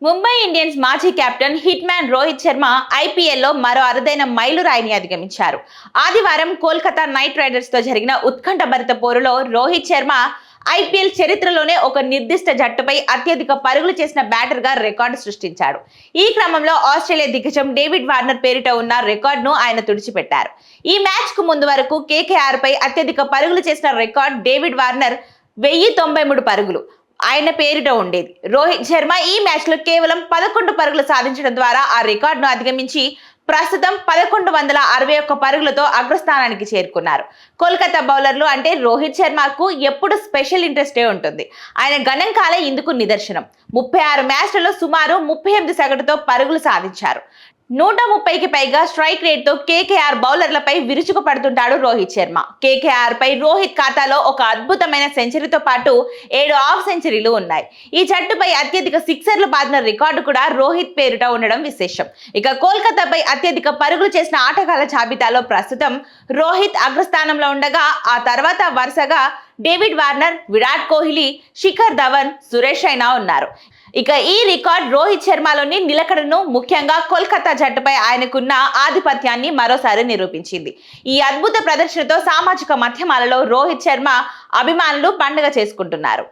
Mumbai Indians మాజీ captain hit man Rohit Sharma ఐపీఎల్లో మరో అరుదైన మైలురాయిని అధిగమించారు. ఆదివారం కోల్కతా నైట్ రైడర్స్ తో జరిగిన ఉత్కంఠభరిత పోరులో రోహిత్ శర్మ ఐపీఎల్ చరిత్రలోనే ఒక నిర్దిష్ట జట్టుపై అత్యధిక పరుగులు చేసిన బ్యాటర్ గా రికార్డు సృష్టించాడు. ఈ క్రమంలో ఆస్ట్రేలియా దిగ్గజం డేవిడ్ వార్నర్ పేరిట ఉన్న రికార్డును ఆయన తుడిచిపెట్టారు. ఈ మ్యాచ్ కు ముందు వరకు కేకేఆర్ పై అత్యధిక పరుగులు చేసిన రికార్డు డేవిడ్ వార్నర్ 1093 పరుగులు ఆయన పేరిట ఉండేది. రోహిత్ శర్మ ఈ మ్యాచ్ లో కేవలం 11 పరుగులు సాధించడం ద్వారా ఆ రికార్డును అధిగమించి ప్రస్తుతం 1161 పరుగులతో అగ్రస్థానానికి చేరుకున్నారు. కోల్కతా బౌలర్లు అంటే రోహిత్ శర్మకు ఎప్పుడు స్పెషల్ ఇంట్రెస్టే ఉంటుంది. ఆయన గణాంకాలే ఇందుకు నిదర్శనం. 36 మ్యాచ్లలో సుమారు 38 సగటుతో పరుగులు సాధించారు. 130కి పైగా స్ట్రైక్ రేట్ తో కేకేఆర్ బౌలర్లపై విరుచుకు పడుతుంటాడు రోహిత్ శర్మ. కేకేఆర్ పై రోహిత్ ఖాతాలో ఒక అద్భుతమైన సెంచరీతో పాటు 7 హాఫ్ సెంచరీలు ఉన్నాయి. ఈ జట్టుపై అత్యధిక సిక్సర్లు బాదిన రికార్డు కూడా రోహిత్ పేరిట ఉండడం విశేషం. ఇక కోల్కతాపై అత్యధిక పరుగులు చేసిన ఆటగాళ్ల జాబితాలో ప్రస్తుతం రోహిత్ అగ్రస్థానంలో ఉండగా ఆ తర్వాత వరుసగా డేవిడ్ వార్నర్, విరాట్ కోహ్లీ, శిఖర్ ధవన్, సురేష్ రైనా ఉన్నారు. ఇక ఈ రికార్డ్ రోహిత్ శర్మలోని నిలకడను, ముఖ్యంగా కోల్కతా జట్టుపై ఆయనకున్న ఆధిపత్యాన్ని మరోసారి నిరూపించింది. ఈ అద్భుత ప్రదర్శనతో సామాజిక మాధ్యమాలలో రోహిత్ శర్మ అభిమానులు పండుగ చేసుకుంటున్నారు.